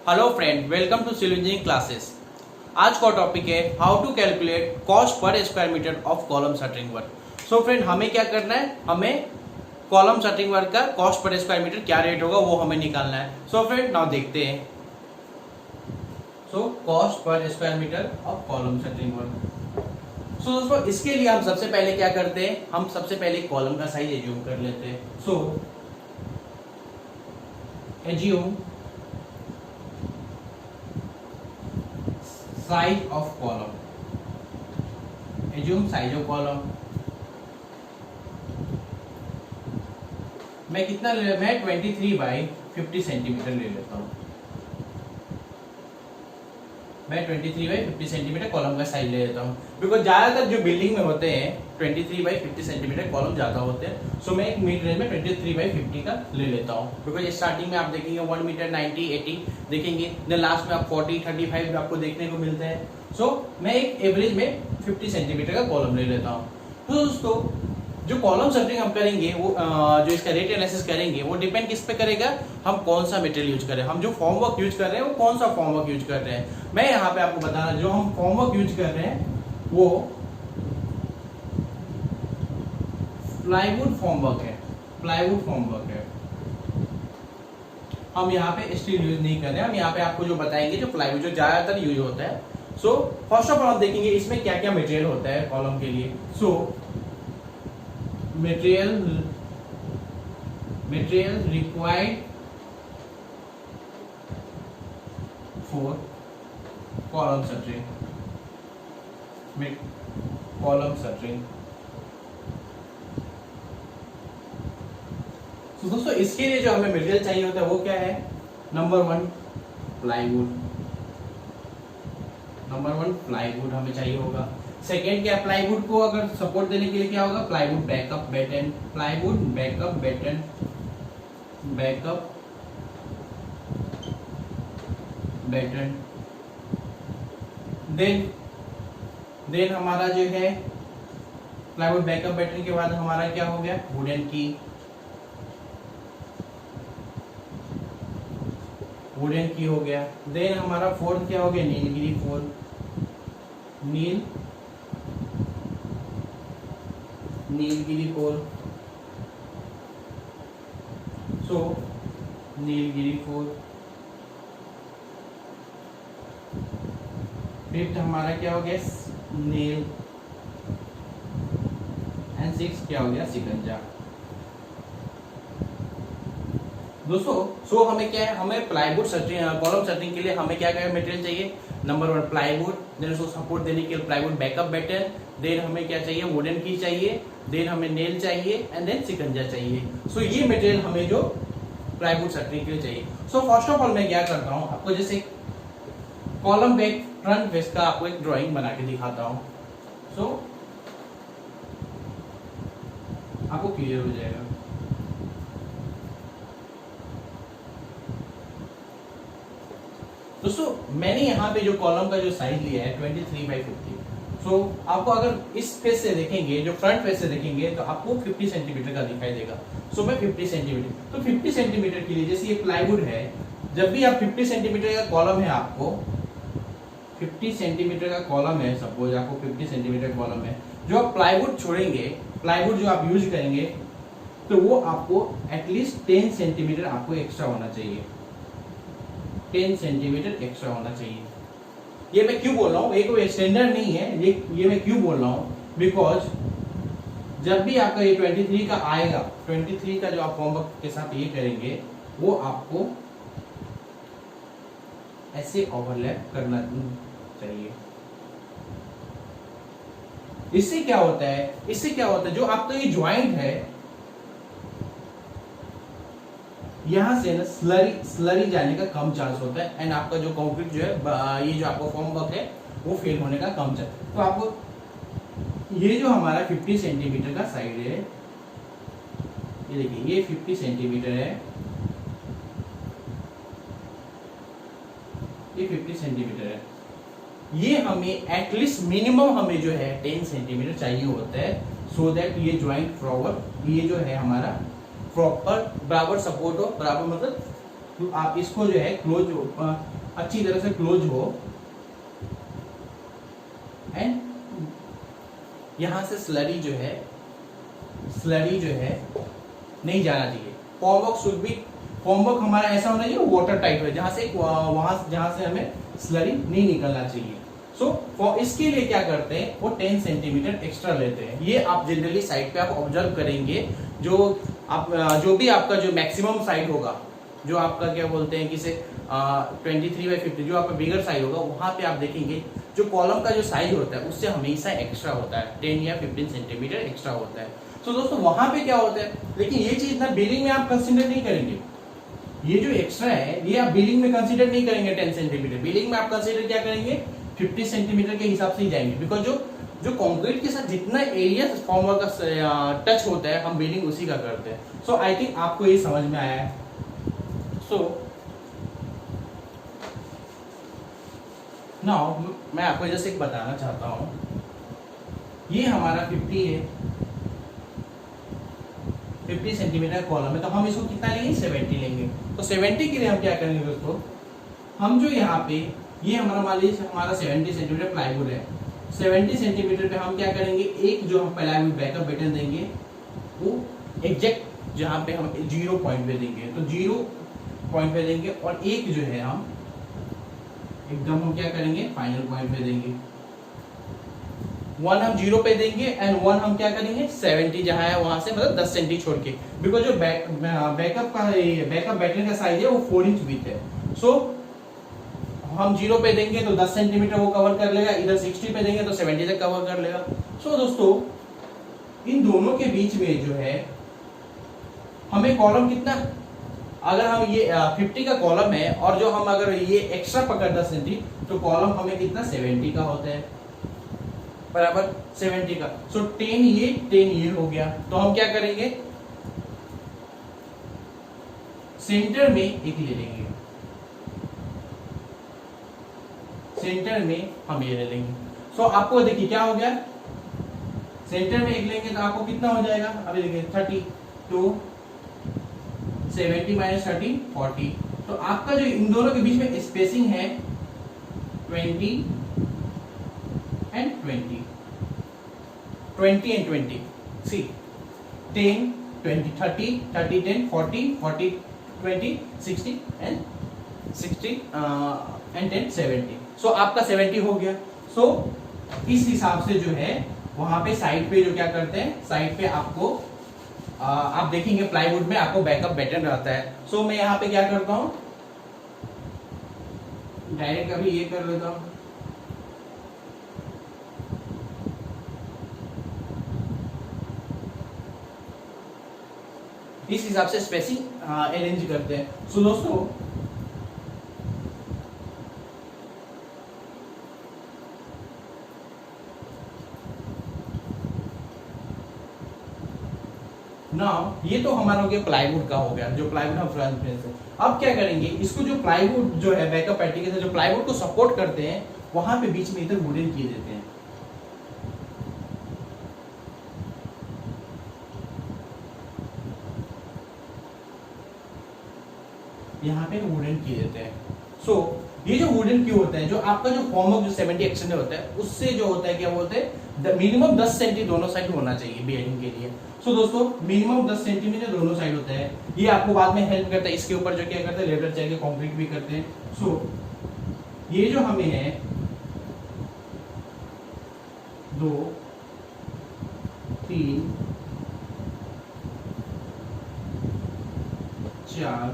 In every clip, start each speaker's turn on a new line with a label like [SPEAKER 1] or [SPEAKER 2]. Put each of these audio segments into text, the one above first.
[SPEAKER 1] Hello friend, welcome to civil engineering classes. आज का topic है how to calculate cost per square metre of column shuttering work. So friend, हमें क्या करना है, हमें कॉलम शटरिंग वर्क का कॉस्ट पर स्क्वायर मीटर क्या रेट होगा वो हमें निकालना है। सो फ्रेंड, नाउ देखते हैं। So cost per square metre of column shuttering work. So दोस्तों, इसके लिए हम सबसे पहले क्या करते हैं, हम सबसे पहले कॉलम का साइज एज्यूम कर लेते हैं। सो assume size of column, assume size of column। मैं कितना मैं 23/50 सेंटीमीटर ले लेता हूँ। मैं 23/50 सेंटीमीटर कॉलम का साइज ले लेता हूँ, बिकॉज ज्यादातर जो बिल्डिंग में होते हैं 23/50 सेंटीमीटर कॉलम ज्यादा होते हैं। सो मैं एक मिड रेंज में 23/50 का ले लेता हूँ, बिकॉज स्टार्टिंग में आप देखेंगे 1 मीटर 90 80 देखेंगे, देन लास्ट में आप 40 35 आपको देखने को मिलते हैं। सो मैं एक एवरेज में 50 सेंटीमीटर का कॉलम ले लेता हूँ। तो दोस्तों, जो कॉलम शटरिंग हम करेंगे वो जो इसका रेट एनालिसिस करेंगे वो डिपेंड किस पे करेगा, हम कौन सा मटेरियल यूज कर रहे हैं, हम जो फॉर्मवर्क यूज कर रहे हैं वो कौन सा फॉर्मवर्क यूज कर रहे हैं। मैं यहाँ पे आपको बताना, जो हम फॉर्मवर्क यूज कर रहे हैं वो प्लाईवुड फॉर्मवर्क है। प्लाईवुड फॉर्मवर्क है, हम यहाँ पे स्टील यूज नहीं कर रहे हैं। हम यहाँ पे आपको जो बताएंगे जो प्लाईवुड जो ज्यादातर यूज होता है। सो फर्स्ट ऑफ ऑल हम देखेंगे इसमें क्या क्या मटेरियल होता है कॉलम के लिए। सो material required for column shuttering। column shuttering। तो दोस्तों, इसके लिए जो हमें मटेरियल चाहिए होता है वो क्या है, नंबर 1 प्लाईवुड। नंबर 1 प्लाईवुड हमें चाहिए होगा। सेकेंड क्या, प्लाईवुड को अगर सपोर्ट देने के लिए क्या होगा, plywood backup batten. Plywood backup batten, backup batten. Then हमारा जो है प्लाईवुड बैकअप बैटन के बाद हमारा क्या हो गया, वुडन की। वुडन की हो गया। देन हमारा फोर्थ क्या हो गया, नीलगिरी फोर्थ। नीलगिरी फोर। सो नीलगिरी फोर। फिफ्थ हमारा क्या हो गया, नील। एंड सिक्स क्या हो गया, सिकंजा। दोस्तों, सो हमें क्या है, हमें प्लाईवुड शटरिंग कॉलम शटरिंग के लिए हमें क्या क्या मटेरियल चाहिए, नंबर 1 प्लाईवुड, देन उसको सपोर्ट देने के लिए प्लाईवुड बैकअप बैटन, देन हमें क्या चाहिए, वुडन की चाहिए, देन हमें नेल चाहिए, एंड देन सिकंजा चाहिए। सो ये मटेरियल हमें जो प्लाईवुड शटरिंग के लिए चाहिए। सो फर्स्ट ऑफ ऑल मैं क्या करता हूँ, आपको जैसे कॉलम बैक फ्रंट फेस का आपको एक ड्राइंग बना के दिखाता हूँ। सो आपको क्लियर हो जाएगा। दोस्तों, मैंने यहाँ पे जो कॉलम का जो साइज लिया है 23/50। सो आपको अगर इस फेस से देखेंगे, जो फ्रंट फेस से देखेंगे, तो आपको 50 सेंटीमीटर का दिखाई देगा। सो मैं 50 सेंटीमीटर, तो 50 सेंटीमीटर के लिए जैसे ये प्लाईवुड है, जब भी आप 50 सेंटीमीटर का कॉलम है, आपको 50 सेंटीमीटर का कॉलम है, सपोज आपको 50 सेंटीमीटर कॉलम है, जो आप प्लाईवुड छोड़ेंगे, प्लाईवुड जो आप यूज करेंगे, तो वो आपको एटलीस्ट 10 सेंटीमीटर आपको एक्स्ट्रा होना चाहिए। 10 सेंटीमीटर एक्स्ट्रा होना चाहिए। ये मैं क्यों बोल रहा हूँ, एक कोई स्टैंडर्ड नहीं है, ये मैं क्यों बोल रहा हूँ, बिकॉज जब भी आपका ये 23 का आएगा, 23 का जो आप होमवर्क के साथ ये करेंगे, वो आपको ऐसे ओवरलैप करना चाहिए। इससे क्या होता है, जो आपका ये ज्वाइंट है, यहाँ से ना स्लरी जाने का कम चांस होता है, एंड आपका जो कंक्रीट जो है, ये जो आपका फॉर्मवर्क है वो फेल होने का कम चांस। तो आपको ये जो हमारा 50 सेंटीमीटर का साइड है, ये देखिए, ये 50 सेंटीमीटर है, ये 50 सेंटीमीटर है। ये हमें एटलीस्ट मिनिमम हमें जो है 10 सेंटीमीटर चाहिए होता है, सो दैट ये ज्वाइंट प्रॉपर, ये जो है हमारा प्रॉपर बराबर सपोर्ट हो, बराबर मतलब तो आप इसको जो है क्लोज अच्छी तरह से क्लोज हो, एंड यहां से स्लरी जो है नहीं जाना चाहिए। फॉर्मवर्क शुड बी, फॉर्मवर्क हमारा ऐसा होना चाहिए वाटर टाइट हो, जहां से हमें स्लरी नहीं निकलना चाहिए। सो इसके लिए क्या करते हैं, वो 10 सेंटीमीटर एक्स्ट्रा लेते हैं। ये आप जनरली साइड पे आप ऑब्जर्व करेंगे, जो भी आपका जो मैक्सिमम साइड होगा, जो आपका क्या बोलते हैं कि से 23/50 जो आपका बिगर साइज होगा, वहां पे आप देखेंगे जो कॉलम का जो साइज होता है उससे हमेशा एक्स्ट्रा होता है, 10 या 15 सेंटीमीटर एक्स्ट्रा होता है। तो दोस्तों वहां पे क्या होता है, लेकिन ये चीज ना बिलिंग में आप कंसिडर नहीं करेंगे। ये जो एक्स्ट्रा है ये आप बिलिंग में कंसिडर नहीं करेंगे 10 सेंटीमीटर, बिलिंग में आप कंसिडर क्या करेंगे 50 सेंटीमीटर के हिसाब से ही जाएंगे। बिकॉज जो कंक्रीट के साथ जितना एरिया फॉर्मवर्क का टच होता है हम बिलिंग उसी का करते हैं। सो आई थिंक आपको ये समझ में आया है। सो नाउ मैं आपको जैसे एक बताना चाहता हूं, ये हमारा 50 है, 50 सेंटीमीटर कॉलम है, तो हम इसको कितना लेंगे 70 लेंगे। तो 70 के लिए हम क्या करेंगे दोस्तों, हम जो यहाँ पे ये हमारा मान लीजिए हमारा 70 सेंटीमीटर प्लाईवुड है, 70 सेंटीमीटर पे हम क्या करेंगे, एक जो हम प्लाईवुड बैकअप बटन देंगे वो एग्जैक्ट जहाँ पे हम 0 पॉइंट पे देंगे, तो 0 पॉइंट पे देंगे, और एक जो है हम एकदम हम क्या करेंगे फाइनल पॉइंट पे देंगे। 1 हम 0 पे देंगे एंड 1 हम क्या करेंगे 70 जहां है वहां से मतलब 10 सेंटी छोड़ के, बिकॉज जो बैकअप बैटरी का साइज है वो 4 इंच विड्थ है। सो हम 0 पे देंगे तो 10 सेंटीमीटर वो कवर कर लेगा, इधर 60 पे देंगे तो 70 तक कवर कर लेगा। सो दोस्तों इन दोनों के बीच में जो है हमें कॉलम कितना, अगर हम ये 50 का कॉलम है और जो हम अगर ये एक्स्ट्रा पकड़ 10 सेंटी, तो कॉलम हमें कितना 70 का होता है, बराबर 70 का। सो 10 ये हो गया। तो हम क्या करेंगे सेंटर में एक ले लेंगे, सेंटर में हम ये ले लेंगे। सो आपको देखिए क्या हो गया, सेंटर में एक लेंगे तो आपको कितना हो जाएगा, अभी देखिए 30 तो 70 माइनस 30 40। तो आपका जो इन दोनों के बीच में स्पेसिंग है 20 and 20, 20 and 20, see 10 20 30 30 10 40 40 20 60 and 60 and 10 70। So आपका 70 हो गया। सो इस हिसाब से जो है वहां पे साइड पे जो क्या करते हैं, साइड पे आपको आप देखेंगे प्लाईवुड में आपको बैकअप बटन रहता है। सो मैं यहाँ पे क्या करता हूँ, डायरेक्ट अभी ये कर लेता हूँ, इस हिसाब से स्पेसिंग अरेंज करते हैं। सो दोस्तों नाउ ये तो हमारा हो गया प्लाईवुड का हो गया, जो प्लाईवुड हम फ्रंट में से। अब क्या करेंगे, इसको जो प्लाईवुड जो है बैकअप पैटी के साथ जो प्लाईवुड को सपोर्ट करते हैं वहां पे बीच में इधर वुडन किए देते हैं। यहाँ पे वुडन किए देते हैं। सो ये जो वुडन क्यों होता है, जो आपका जो फॉर्मवर्क जो 70 एक्सटेंड होता है उससे जो होता है क्या बोलते हैं मिनिमम 10 सेंटी दोनों साइड होना चाहिए बेयरिंग के लिए। सो दोस्तों मिनिमम 10 सेंटीमीटर दोनों साइड होता है। ये आपको बाद में हेल्प करता है, इसके ऊपर जो क्या करते हैं लेबर चल के कंक्रीट भी करते हैं। सो ये जो हमें है 2 3 4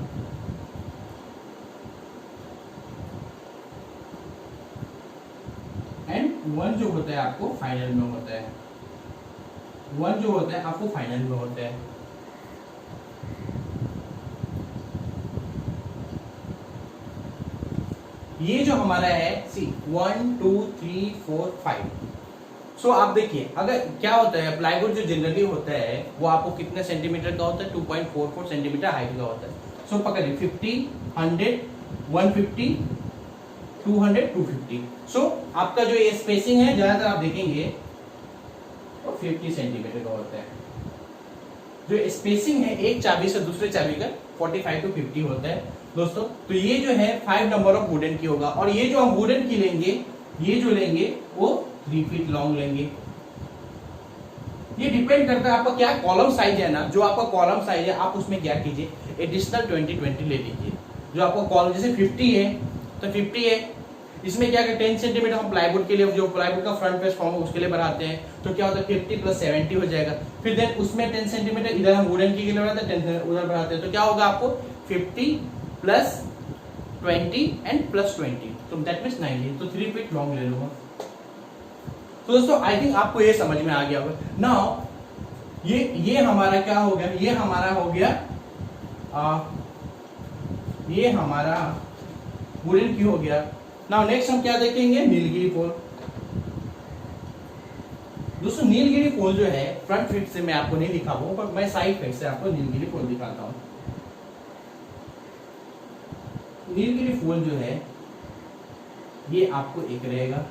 [SPEAKER 1] एंड 1 जो होता है आपको फाइनल में होता है, 1 जो होता है आपको फाइनल में होता है। ये जो हमारा है सी 1 2 3 4 5। सो आप देखिए अगर क्या होता है प्लाईवुड जो जनरली होता है वो आपको कितने सेंटीमीटर का होता है, 2.44 सेंटीमीटर हाइट का होता है। सो पकड़िए 50 100 150 200 250। सो आपका जो ये स्पेसिंग है ज्यादातर आप देखेंगे तो 50 सेंटीमीटर का होता है। जो स्पेसिंग है एक चाबी से दूसरे चाबी का 45 to 50 होता है दोस्तों। तो ये जो है 5 नंबर ऑफ वुडन की होगा, और ये जो हम वुडन की लेंगे, ये जो लेंगे वो 3 फीट लॉन्ग लेंगे। ये डिपेंड करता है आपका क्या कॉलम साइज है ना, जो आपका कॉलम साइज है आप उसमें क्या कीजिए, एडिशनल 20-20 ले लीजिए। जो आपका कॉलम जैसे 50 है तो 50 है, इसमें क्या 10 सेंटीमीटर हम प्लाईवुड के लिए, जो प्लाईवुड का फ्रंट फेस फॉर्म है उसके लिए बढ़ाते हैं, तो क्या होता है 50 + 70 हो जाएगा। फिर देन उसमें 10 सेंटीमीटर इधर हम वुडन की लिए बढ़ाते हैं, 10 उधर बढ़ाते हैं, तो क्या होगा आपको 50 + 20 एंड +20, तो दैट मींस 90, तो 3 फीट लॉन्ग ले लूंगा। तो दोस्तों आई थिंक आपको ये समझ में आ गया होगा। नाउ ये हमारा क्या हो गया, ये हमारा हो गया ये हमारा वुडन की हो गया। नाउ नेक्स्ट हम क्या देखेंगे, नीलगिरी पोल। दोस्तों नीलगिरी पोल जो है फ्रंट फीट से मैं आपको नहीं दिखा पाऊँ, पर मैं साइड फीट से आपको नीलगिरी पोल दिखाता हूँ। नीलगिरी पोल जो है ये आपको एक रहेगा,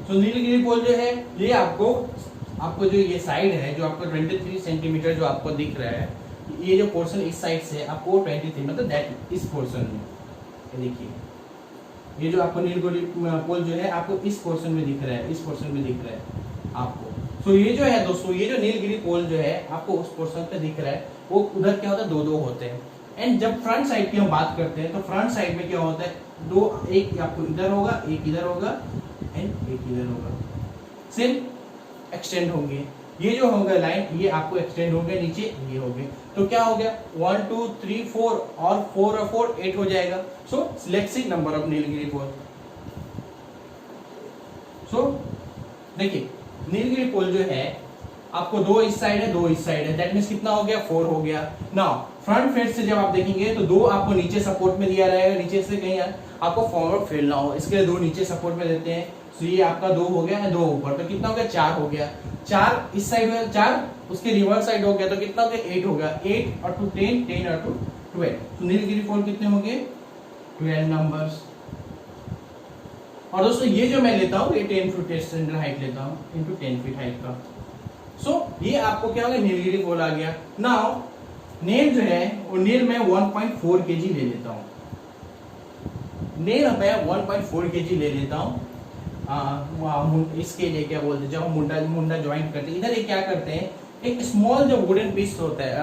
[SPEAKER 1] तो नीलगिरी पोल जो है ये आपको जो ये साइड है, जो आपको 23 सेंटीमीटर जो आपको दिख रहा है, ये जो पोर्शन इस साइड से आपको 23 मतलब दैट इस पोर्शन में, ये देखिए ये जो आपको नीलगिरी पोल जो है आपको इस पोर्शन में दिख रहा है, इस पोर्शन में दिख रहा है आपको। तो ये जो है दोस्तों, ये जो नीलगिरी पोल जो है आपको उस पोर्शन पे दिख रहा है, वो उधर क्या होता है 2-2 होते हैं। एंड जब फ्रंट साइड की हम बात करते हैं तो फ्रंट साइड में क्या होता है, दो, एक आपको इधर होगा, एक इधर होगा एंड एक इधर होगा, सिर्फ एक्सटेंड होंगे। ये जो होगा लाइन ये आपको एक्सटेंड होंगे नीचे, ये हो गए, तो क्या हो गया 1 2 3 4 और 4 और 4 8 हो जाएगा। So select the number of nilgiri pole. So देखिए नीलगिरी पोल जो है आपको 2 इस साइड है, 2 इस साइड है, दैट मींस कितना हो गया 4 हो गया। नाउ फ्रंट फेस से जब आप देखेंगे तो 2 आपको नीचे सपोर्ट में दिया रहेगा, नीचे से कहीं आपको फॉरवर्ड फैलना हो, इसके लिए 2 नीचे सपोर्ट में देते हैं। तो ये आपका 2 हो गया है, 2 ऊपर, तो कितना हो गया 4 हो गया। 4 इस साइड में, 4 उसके रिवर्स साइड हो गया, तो कितना हो गया 8 हो गया। 8 और 2 10, 10 और 2 12। तो नीलगिरी पोल कितने हो गए 12 नंबर्स। और दोस्तों ये जो मैं लेता हूँ ये 10 फीट स्टैंडर्ड हाइट लेता हूँ इनटू 10 फीट हाइट का। सो ये आपको क्या हो गया नीलगिरी पोल आ गया। नाउ नेल जो है वो नेल मैं 1.4 kg ले लेता हूँ, नेल मैं 1.4 kg ले लेता हूँ। इसके लिए क्या बोलते हैं, जब हम मुंडा ज्वाइंट करते हैं, इधर ये क्या करते हैं, एक स्मॉल जो वुडन पीस होता है,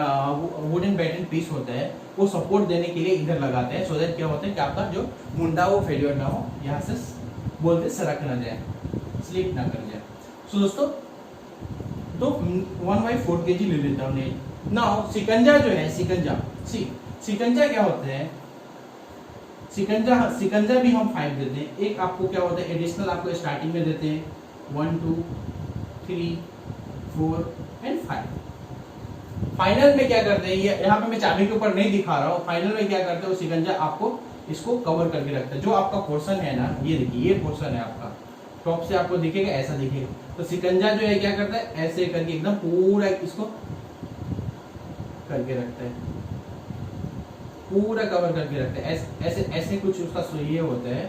[SPEAKER 1] वुडन बैटन पीस होता है, वो सपोर्ट देने के लिए इधर लगाते हैं, सो दैट क्या होता है कि आपका जो मुंडा वो फेलियर ना हो, यहाँ से बोलते सरक ना जाए, स्लिप ना कर जाए। सो दोस्तों तो 1/4 kg ले लेता हूँ नेल। नाउ सिकंजा जो है, सिकंजा क्या होते हैं, सिकंजा भी हम 5 देते हैं। एक आपको क्या होता है एडिशनल आपको स्टार्टिंग में देते हैं 1 2 3 4 एंड 5। फाइनल में क्या करते हैं, ये यहाँ पे मैं चाबी के ऊपर नहीं दिखा रहा हूँ, फाइनल में क्या करते हैं वो सिकंजा आपको इसको कवर करके रखता है। जो आपका पोर्शन है ना, ये देखिए ये पोर्शन है आपका, टॉप से आपको दिखेगा ऐसा दिखेगा, तो सिकंजा जो है क्या करता है ऐसे करके एकदम पूरा इसको करके रखता है, पूरा कवर करके रखते हैं, ऐसे ऐसे कुछ उसका ये होता है,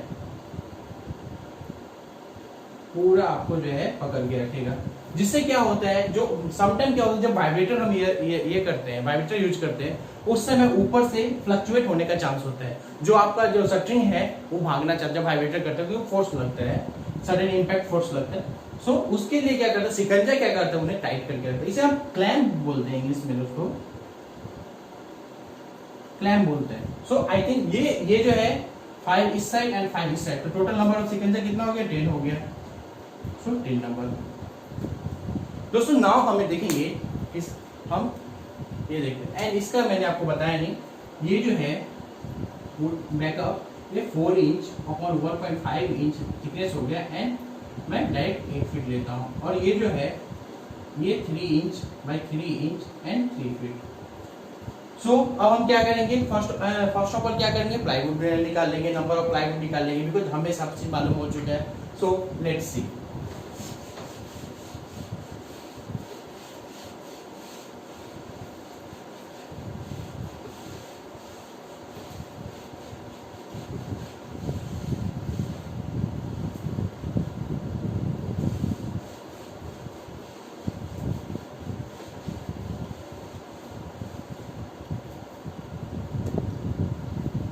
[SPEAKER 1] पूरा आपको जो है पकड़ के रखेगा। जिससे क्या होता है, जो समटाइम क्या होता है जब वाइब्रेटर हम ये करते हैं, वाइब्रेटर यूज करते हैं, उस समय ऊपर से फ्लक्चुएट होने का चांस होता है। जो आपका जो स्ट्रिंग है वो भागना चाहता है, जब वाइब्रेटर करते हैं तो फोर्स लगता है, सडन इंपैक्ट फोर्स लगता है। सो उसके लिए क्या करता है सिकंजा, क्या करता है उन्हें टाइट करके रखता है। इसे हम क्लैम्प बोलते हैं इंग्लिश में, उसको क्लैम्प बोलते हैं। सो आई थिंक ये जो है 5 इस साइड एंड 5 इस साइड, तो टोटल नंबर ऑफ सिकंजा कितना हो गया 10 हो गया। सो 10 नंबर। दोस्तों नाउ हमें देखेंगे हम ये देखते हैं, एंड इसका मैंने आपको बताया नहीं, ये जो है बैकअप ये 4 इंच अपॉन 1.5 इंच थिकनेस हो गया, एंड मैं डायरेक्ट 8 फीट लेता हूँ। और ये जो है ये 3 inch by 3 inch and 3 feet. So अब हम क्या करेंगे, फर्स्ट ऑफ ऑल क्या करेंगे, प्लाईवुड निकाल लेंगे, नंबर ऑफ प्लाईवुड निकाल लेंगे, बिकॉज हमें सब चीज मालूम हो चुका है. सो लेट्स सी.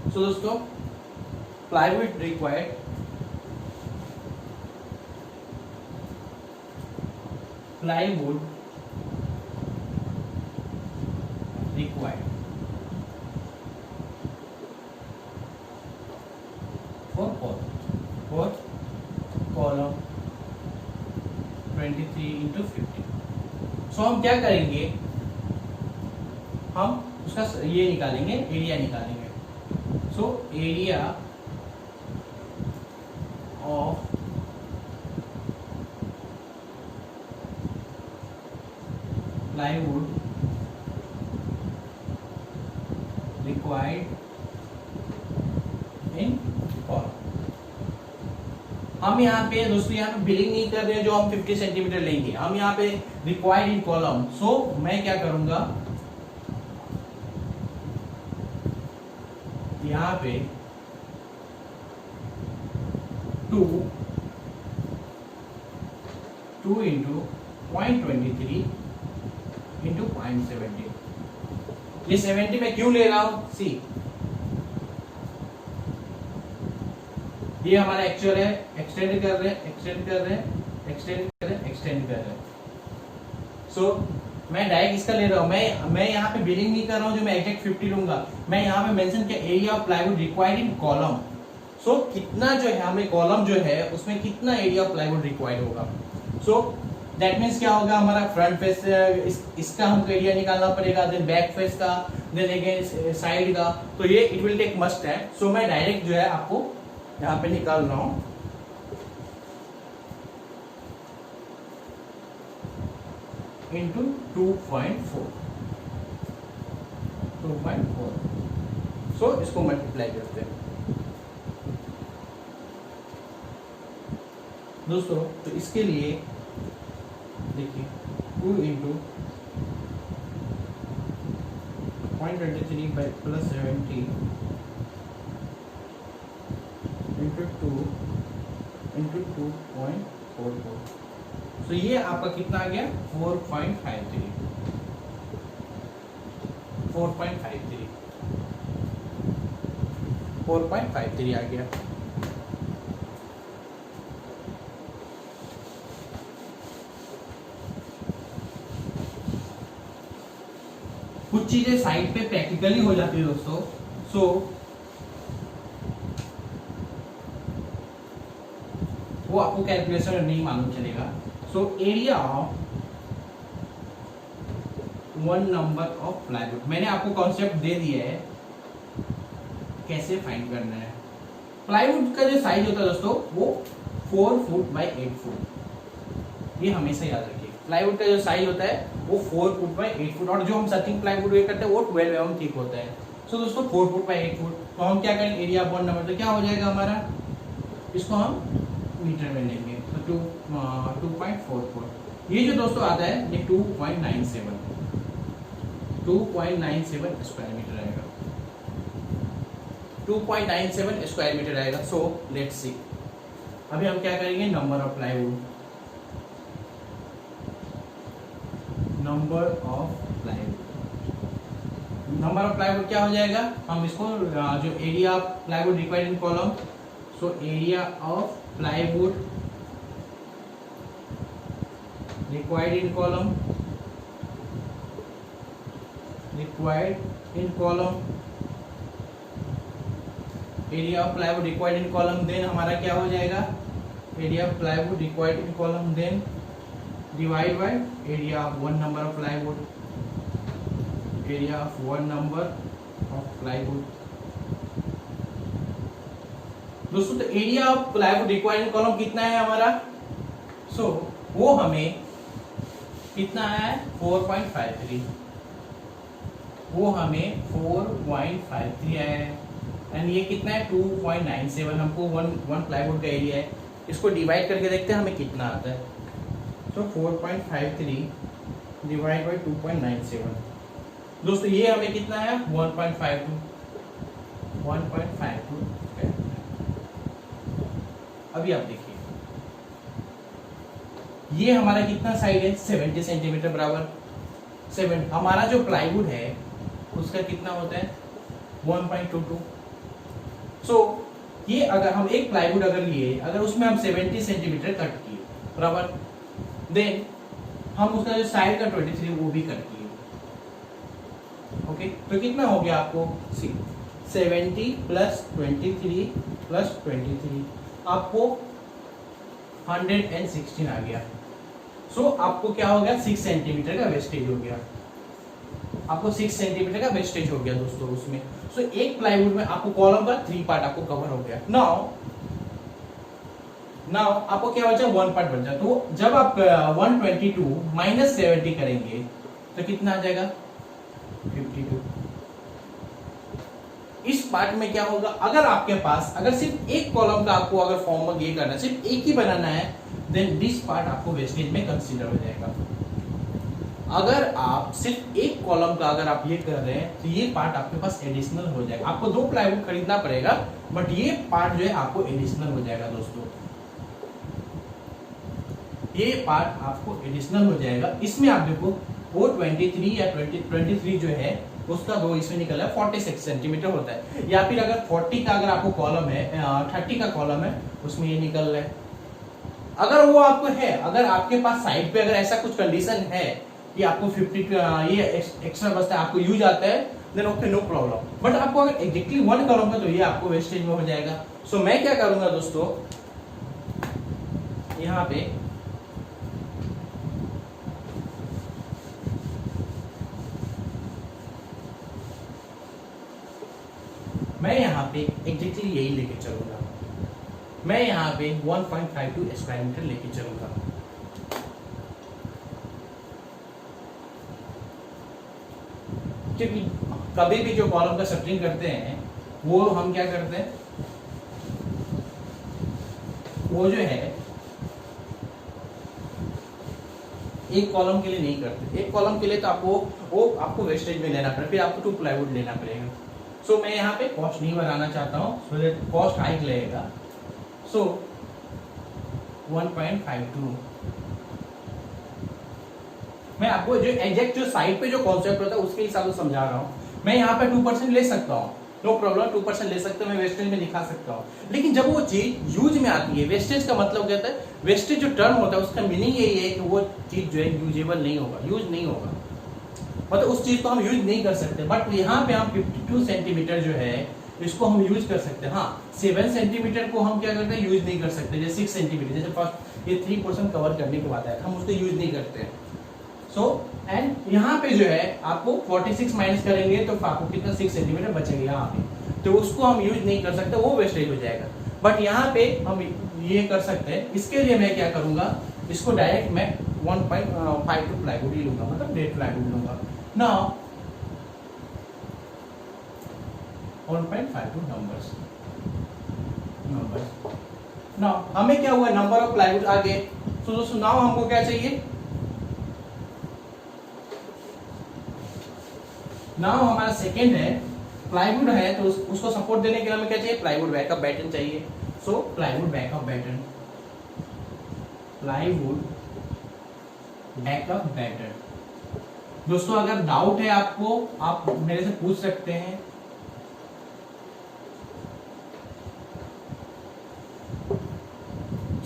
[SPEAKER 1] तो दोस्तों plywood required plywood required for column 23/50. सो हम क्या करेंगे, हम उसका ये निकालेंगे, एरिया निकालेंगे. So area of plywood required in column. हम यहाँ पे दोस्तों यहाँ पे बिलिंग नहीं कर रहे हैं जो हम 50 सेंटीमीटर लेंगे, हम यहाँ पे रिक्वायर्ड इन कॉलम. सो मैं क्या करूंगा, यहाँ पे 2 into 0.23 into 0.70. ये 70 में क्यों ले रहा हूं, सी ये हमारा एक्चुअल है, एक्सटेंड कर रहे हैं. सो मैं डायरेक्ट इसका ले रहा हूं, मैं यहाँ पे बिलिंग नहीं कर रहा हूं जो मैं एग्जैक्ट 50 लूंगा. मैं यहाँ पे मेंशन किया area of plywood required in column. So कितना जो है हमें कॉलम जो है उसमें कितना एरिया ऑफ प्लाईवुड रिक्वायर्ड होगा. सो दैट मीन्स क्या होगा, हमारा फ्रंट फेस इसका हमको एरिया निकालना पड़ेगा, देन बैक फेस का, देन अगेन साइड का. तो ये इट विल टेक मस्ट है. सो मैं डायरेक्ट जो है आपको यहाँ पे निकाल रहा हूँ. into 2.4. सो इसको मल्टीप्लाई करते हैं दोस्तों. तो इसके लिए देखिए 2 into 0.23 by plus 70 into 2 into 2.44. तो ये आपका कितना आ गया, 4.53 आ गया. कुछ चीजें साइड पे प्रैक्टिकली हो जाती है दोस्तों. सो वो आपको कैलकुलेशन नहीं मालूम चलेगा. So area of 1 number of plywood, मैंने आपको कॉन्सेप्ट दे दिया है कैसे फाइंड करना है. प्लाईवुड का जो साइज होता है दोस्तों वो 4 फुट बाय 8 फुट. ये हमेशा याद रखिए, प्लाईवुड का जो साइज होता है वो 4 फुट बाय 8 फुट, और जो हम सर्चिंग प्लाईवुड वे करते हैं वो 12 mm थिक होता है. सो दोस्तों 4 फुट बाय 8 फुट. तो हम क्या करेंगे, एरिया ऑफ 1 नंबर, तो क्या हो जाएगा हमारा, इसको हम मीटर में लेंगे. तो 2.44. ये जो दोस्तों आता है ये 2.97 स्क्वायर मीटर आएगा. 2.97 स्क्वायर मीटर आएगा. सो लेट्स सी. अभी हम क्या करेंगे, number of plywood, number of plywood क्या हो जाएगा, हम इसको जो area of plywood required in column, so area of plywood required in column area of plywood required in column, then हमारा क्या हो जाएगा, area of plywood required in column, then divide by area of 1 number of plywood, दोस्तों. तो area of plywood required in column कितना है हमारा, सो वो हमें कितना है 4.53. वो हमें 4.53 आया है, एंड ये कितना है 2.97, हमको वन प्लाईवुड का एरिया है। इसको डिवाइड करके देखते हैं हमें कितना आता है। तो 4.53 डिवाइड बाई 2.97, दोस्तों ये हमें कितना है 1.52। अभी आप देखिए ये हमारा कितना साइड है 70 सेंटीमीटर बराबर 7। हमारा जो प्लाईवुड है उसका कितना होता है 1.22। सो ये अगर हम एक प्लाईवुड अगर लिए, अगर उसमें हम 70 सेंटीमीटर कट किए बराबर, देन हम उसका जो साइड का 23 वो भी कट किए। ओके, तो कितना हो गया आपको 70 प्लस 23 प्लस 23 आपको 116 आ गया। सो आपको क्या हो गया 6 सेंटीमीटर का वेस्टेज हो गया, आपको 6 सेंटीमीटर का वेस्टेज हो गया दोस्तों उसमें। सो एक प्लाईवुड में आपको कॉलम का 3 पार्ट आपको कवर हो गया। नाउ आपको क्या बचा 1 पार्ट बचा। तो जब आप 122 माइनस 70 करेंगे तो कितना आ जाएगा 52। इस पार्ट में क्या होगा, अगर आपके पास अगर सिर्फ एक कॉलम का आपको अगर फॉर्म ये करना है, सिर्फ एक ही बनाना है, देन दिस पार्ट आपको वेस्टेज में कंसीडर हो जाएगा। अगर आप सिर्फ एक कॉलम का अगर आप ये कर रहे हैं तो ये पार्ट आपके पास एडिशनल हो जाएगा। आपको 2 प्लाईवुड खरीदना पड़ेगा, बट ये पार्ट जो है आपको एडिशनल हो जाएगा दोस्तों, ये पार्ट आपको एडिशनल हो जाएगा। इसमें आप देखो वो 23 या 23 जो है उसका 2 इसमें निकला है 46 सेंटीमीटर होता है, या फिर अगर 40 का अगर आपको कॉलम है 30 का कॉलम है उसमें ये निकल रहा है। अगर वो आपको है, अगर आपके पास साइड पे अगर ऐसा कुछ कंडीशन है कि आपको 50 ये एक्स्ट्रा बचता है, आपको यूज आता है, then okay no problem. But आपको अगर एग्जैक्टली 1 कॉलम का तो ये आपको वेस्टेज में हो जाएगा। सो मैं क्या करूंगा दोस्तों, यहाँ पे मैं यहाँ पे एग्जैक्टली यही लेके चलूंगा, मैं यहाँ पे 1.52 स्क्वायर मीटर लेके चलूंगा। क्योंकि कभी भी जो कॉलम का शटरिंग करते हैं वो हम क्या करते हैं, वो जो है एक कॉलम के लिए नहीं करते। एक कॉलम के लिए तो आपको वेस्टेज में लेना पड़ेगा, फिर आपको 2 प्लाईवुड लेना पड़ेगा। सो मैं यहाँ पे कॉस्ट नहीं बढ़ाना चाहता हूँ, सो दैट कॉस्ट हाइक लगेगा। सो 1.52 मैं आपको जो एग्जैक्ट जो साइड पे जो कॉन्सेप्ट होता है उसके हिसाब से समझा रहा हूँ। मैं यहाँ पे 2% ले सकता हूँ, नो प्रॉब्लम, 2% ले सकते हो, मैं वेस्टेज में दिखा सकता हूँ। लेकिन जब वो चीज यूज में आती है, वेस्टेज का मतलब क्या होता है, वेस्टेज जो टर्म होता है उसका मीनिंग यही है कि वो चीज जो है यूजेबल नहीं होगा, यूज नहीं होगा, मतलब उस चीज को हम यूज नहीं कर सकते। बट यहाँ पे हम 52 सेंटीमीटर जो है इसको हम यूज कर सकते हैं। हाँ 7 सेंटीमीटर को हम क्या करते हैं, यूज नहीं कर सकते। जैसे 6 सेंटीमीटर, जैसे फर्स्ट ये 3% कवर करने के बाद आया, हम उसको यूज नहीं करते हैं। सो एंड यहाँ पे जो है आपको 46 माइनस करेंगे तो आपको कितना 6 सेंटीमीटर बचेंगे यहाँ पे, तो उसको हम यूज नहीं कर सकते, वो वेस्टेज हो जाएगा। बट यहाँ पे हम ये कर सकते हैं। इसके लिए मैं क्या करूंगा, इसको डायरेक्ट मैं 1.52 प्लाईवुड ही लूंगा, मतलब 1.5 प्लाईवुड लूंगा। नाउ 1.52 नंबर्स नाउ हमें क्या हुआ, नंबर ऑफ प्लाईवुड आ गए। तो दोस्तों नाउ हमको क्या चाहिए, नाउ हमारा सेकंड है प्लाईवुड है, तो उसको सपोर्ट देने के लिए हमें क्या चाहिए, प्लाईवुड बैकअप बैटन चाहिए। So plywood backup batten, plywood backup batten. दोस्तों अगर डाउट है आपको, आप मेरे से पूछ सकते हैं।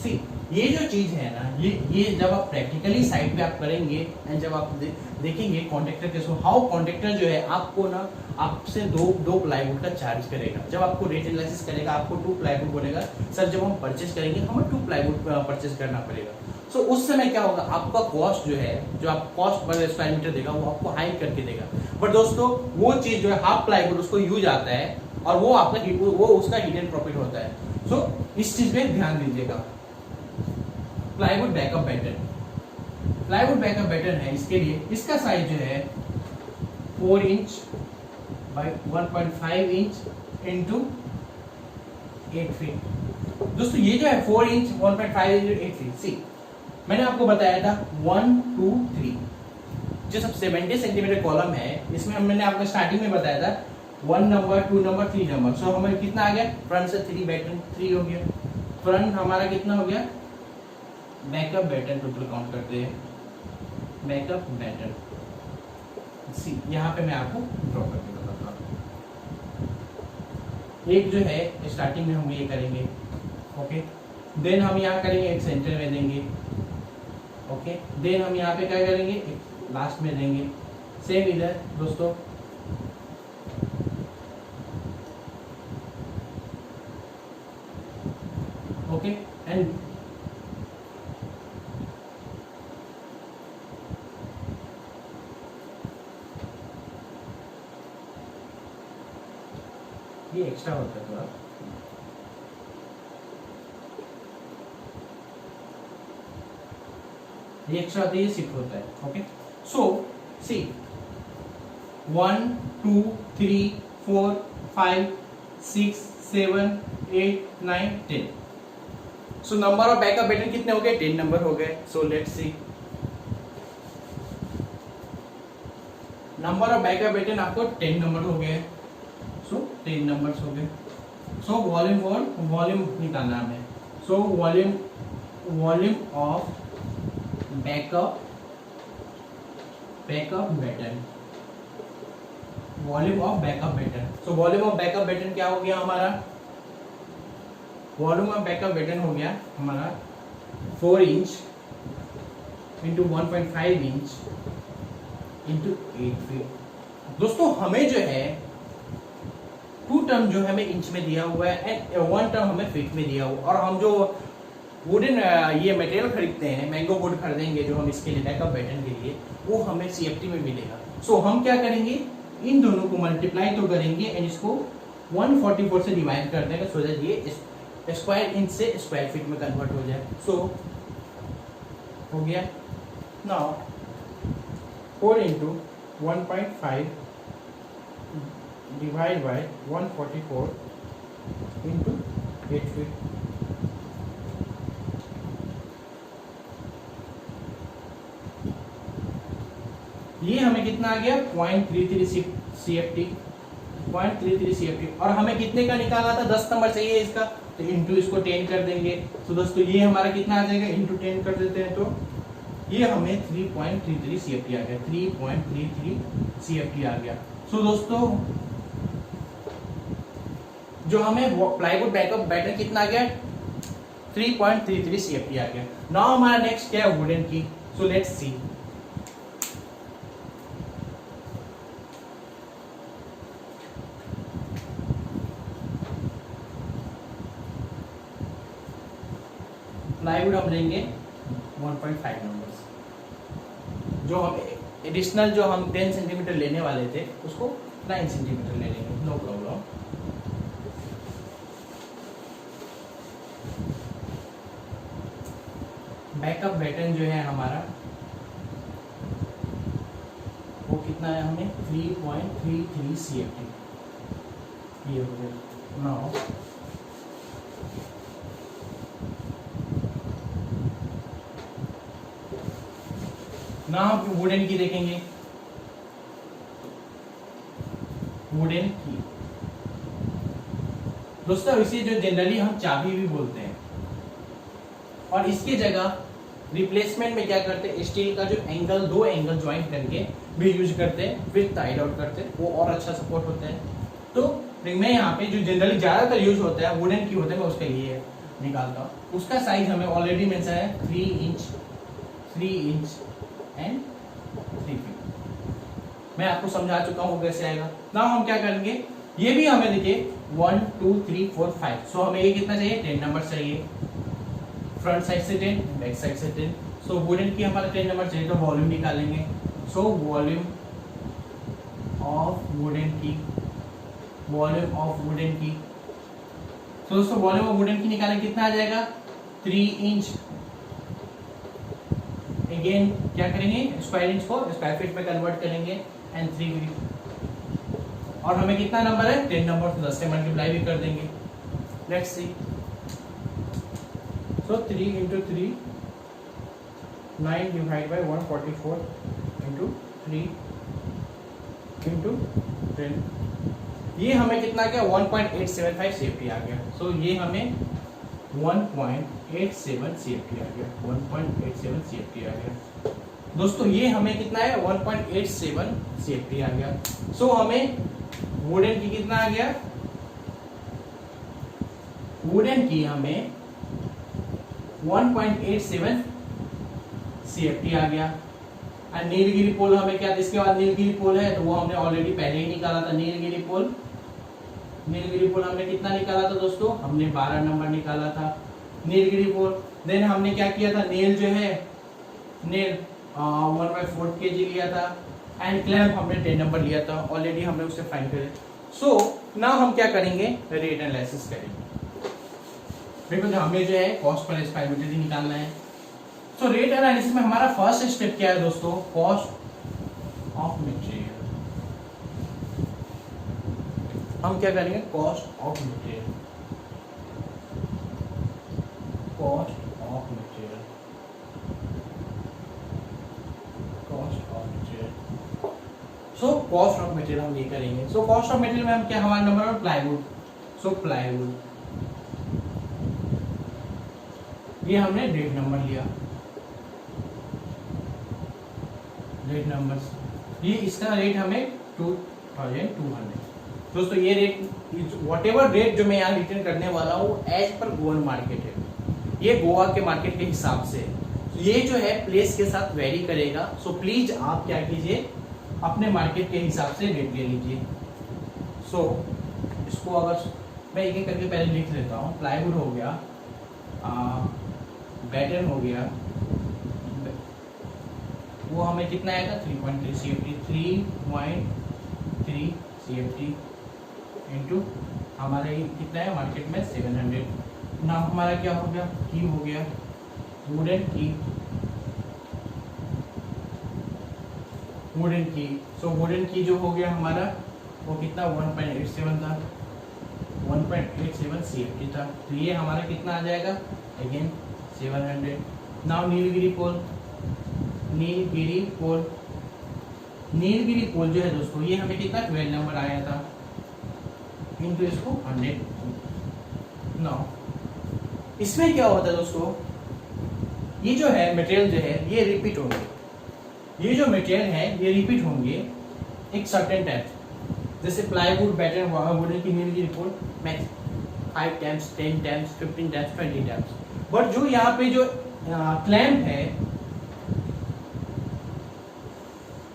[SPEAKER 1] सी ये जो चीज है ना, ये जब आप प्रैक्टिकली साइड पे आप करेंगे एंड जब आप देखेंगे कॉन्ट्रैक्टर के सो हाउ कॉन्ट्रैक्टर जो है आपको ना आपसे दो प्लाईवुड का चार्ज करेगा। जब आपको रेट एनालिसिस करेगा आपको 2 प्लाईवुड बोलेगा, सर जब हम परचेज करेंगे हमें 2 प्लाईवुड परचेज करना पड़ेगा। सो उस समय क्या होगा, आपका कॉस्ट जो है, जो आप कॉस्ट पर स्क्वायर मीटर देगा वो आपको हाई करके देगा। बट दोस्तों वो चीज जो है हाफ प्लाईवुड उसको यूज आता है और वो आपका वो उसका हिडन प्रॉफिट होता है। सो इस चीज पे ध्यान दीजिएगा। प्लाईवुड बैकअप बैटन है, इसके लिए इसका साइज जो है 4 inch by 1.5 inch into 8 feet. दोस्तों ये जो है 4 इंच 1.5 इंटू 8 फीट, सी मैंने आपको बताया था 1 2 3 जो सब 70 सेंटीमीटर कॉलम है, इसमें मैंने आपको स्टार्टिंग में बताया था 1 नंबर 2 नंबर 3 नंबर। सो हमें कितना आ गया, फ्रंट से 3 बैटन 3 हो गया, फ्रंट हमारा कितना हो गया, बैकअप बैटन टोटल काउंट करते हैं, बैकअप बैटन सी यहाँ पे मैं आपको ड्रॉ करके बताता हूँ। एक जो है स्टार्टिंग में हम ये करेंगे, ओके, देन हम यहाँ करेंगे एक सेंटर में देंगे, ओके, देन हम यहाँ पे क्या करेंगे, एक लास्ट में देंगे, सेम इधर दोस्तों, ओके, एंड ये एक्स्ट्रा होता है थोड़ा, ये एक्स्ट्रा होता है, ये शिफ्ट होता है, okay. So C 1 2 3 4 5 6 7 8 9 10। So number of backup batten कितने हो गए, 10 नंबर हो गए। So let's see, number of backup batten आपको 10 नंबर हो गए, सो 10 नंबर्स हो गए। सो वॉल्यूम फॉर वॉल्यूम निकालना हमें, so volume of backup batten, volume of backup batten. So volume of backup batten क्या हो गया हमारा, वॉल्यूम ऑफ बैकअप बैटन हो गया हमारा 4 inch into 1.5 inch into 8 feet. दोस्तों हमें जो है 2 टर्म जो हमें इंच में दिया हुआ है एंड 1 टर्म हमें फीट में दिया हुआ, और हम जो वुडन ये मटेरियल खरीदते हैं, मैंगो वुड खरीदेंगे जो हम इसके लिए बैकअप बैटन के लिए, वो हमें सीएफटी में मिलेगा। सो हम क्या करेंगे, इन दोनों को मल्टीप्लाई तो करेंगे एंड इसको 144 से डिवाइड कर देंगे, सो दैट ये स्क्वायर इंच से स्क्वायर फीट में कन्वर्ट हो जाए। सो हो गया, now 4 into 1.5 divide by 144 into 8 feet. ये हमें कितना आ गया, 0.33 CFT, 0.33 CFT, और हमें कितने का निकाला था, 10 नंबर चाहिए इसका, तो इंटू इसको 10 कर देंगे। तो दोस्तों ये हमारा कितना आ जाएगा, इंटू 10 कर देते हैं, तो ये हमें 3.33 CFT आ गया, 3.33 CFT आ गया। सो दोस्तों जो हमें प्लाईवुड बैकअप बैटन कितना आ गया, 3.33 CFT आ गया। नाउ हमारा नेक्स्ट क्या है, वुडन की। सो लेट्स सी, प्लाईवुड हम लेंगे 1.5 नंबर्स, जो हम एडिशनल जो हम 10 सेंटीमीटर लेने वाले थे उसको 9 सेंटीमीटर ले लेंगे, नो प्रॉब्लम। बैकअप बैटन जो है हमारा वो कितना है, हमें 3.33 CFT ये हो गया। नाउ हम वुडन की देखेंगे, वुडन की दोस्तों इसे जो जनरली हम चाबी भी बोलते हैं, और इसकी जगह रिप्लेसमेंट में क्या करते हैं, स्टील का जो एंगल, 2 एंगल ज्वाइंट करके भी यूज करते हैं, फिर टाइड आउट करते हैं, वो और अच्छा सपोर्ट होता है। तो मैं यहाँ पे जो जनरली ज्यादातर यूज होता है वुडन की होता है, मैं उसका ये निकालता हूँ। उसका साइज हमें ऑलरेडी मेंशन है 3 इंच एंड 3 फीट। मैं आपको समझा चुका हूँ कैसे आएगा। ना हम क्या करेंगे, ये भी हमें देखिए 1 2 3 4 5, सो हमें ये कितना चाहिए, 10 नंबर चाहिए, फ्रंट साइड से 10, बैक साइड से 10। सो वुडन की हमारा 10 नंबर चाहिए, तो वॉल्यूम निकालेंगे। सो वॉल्यूम ऑफ वुडन की, वॉल्यूम ऑफ वुडन की, तो दोस्तों वॉल्यूम ऑफ वुडन की निकालें, कितना आ जाएगा, 3 इंच। अगेन क्या करेंगे, स्क्वायर इंच को स्क्वायर फीट में कन्वर्ट करेंगे एंड 3 फीट। और हमें कितना नंबर है 10 नंबर, तो 10 से मल्टीप्लाई भी कर देंगे। Let's see, so 3 into 3 9 divide by 144 into 3 into 10, ये हमें कितना गया 1.875 CFT आ गया। सो ये हमें 1.87 CFT आ गया, 1.87 CFT आ गया दोस्तों। ये हमें कितना है 1.87 CFT आ गया। सो हमें वुडन की कितना आ गया, वुडन की हमें 1.87 CFT आ गया। और नीलगिरी पोल हमें क्या, इसके बाद नीलगिरी पोल है तो वो हमने ऑलरेडी पहले ही निकाला था। नीलगिरी पोल हमने कितना निकाला था दोस्तों, हमने 12 नंबर निकाला था नीलगिरी पोल। देन हमने क्या किया था, नेल जो है नेल 1/4 kg लिया था, एंड क्लैंप हमने 10 नंबर लिया था, ऑलरेडी हमने उससे फाइंड करे। सो नाउ हम क्या करेंगे, रेट एनालिसिस करेंगे। देखो हमें जो है कॉस्ट पर एक्सपेरिमेंटली निकालना है। सो रेट एनालिसिस में हमारा फर्स्ट स्टेप क्या है दोस्तों, कॉस्ट ऑफ मटेरियल। हम क्या करेंगे, cost of material, cost of material, cost of material. So cost of material हम ये करेंगे। सो कॉस्ट ऑफ मटेरियल में हम क्या, हमारा नंबर है प्लाईवुड। सो प्लाईवुड ये हमने 1.5 नंबर लिया, 1.5 नंबर्स, ये इसका रेट हमें 2200। दोस्तों ये रेट, वॉट एवर रेट जो मैं यहाँ रिटर्न करने वाला हूँ एज पर गोवन मार्केट है, ये गोवा के मार्केट के हिसाब से, ये जो है प्लेस के साथ वेरी करेगा। सो प्लीज आप क्या कीजिए, अपने मार्केट के हिसाब से रेट ले लीजिए। सो इसको अगर मैं एक एक करके पहले लिख लेता हूँ, प्लाईवुड हो गया, बैटन हो गया, वो हमें कितना आएगा 3.3 CFT, 3.3 CFT इंटू हमारा कितना है मार्केट में 700। नाम हमारा क्या हो गया, की हो गया, वुडन की, वुडन की। सो वुडन की जो हो गया हमारा वो कितना 1.87 था, 1.87 CFT था। तो ये हमारा कितना आ जाएगा अगेन 700। नाउ नीलगिरी पोल, नीलगिरी पोल, नीलगिरी पोल जो है दोस्तों ये हमें कितना 12 नंबर आया था इनटू इसको 100। नाउ इसमें क्या होता है दोस्तों, ये जो है मटेरियल जो है ये रिपीट होंगे, ये जो मटेरियल है ये रिपीट होंगे एक सर्टेन टाइम, जैसे प्लाईवुड, बैटन, वुडन की नीलगिरी pole max 5 times, 10 times, 15 times, 20 times. But जो यहाँ पे जो क्लैंप है,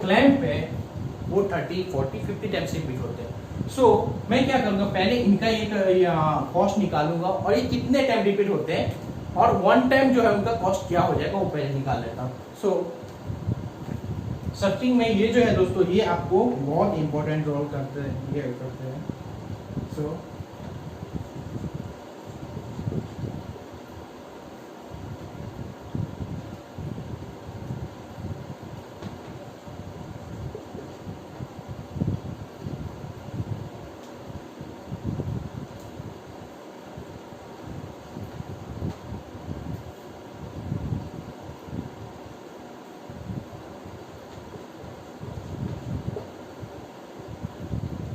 [SPEAKER 1] क्लैंप है वो 30, 40, 50 टाइम्स रिपीट होते हैं। सो मैं क्या करूँगा, पहले इनका एक कॉस्ट निकालूंगा और ये कितने टाइम रिपीट होते हैं और वन टाइम जो है उनका कॉस्ट क्या हो जाएगा वो पहले निकाल लेता हूँ। सो सर्चिंग में ये जो है दोस्तों ये आपको बहुत इंपॉर्टेंट रोल करते हैं। सो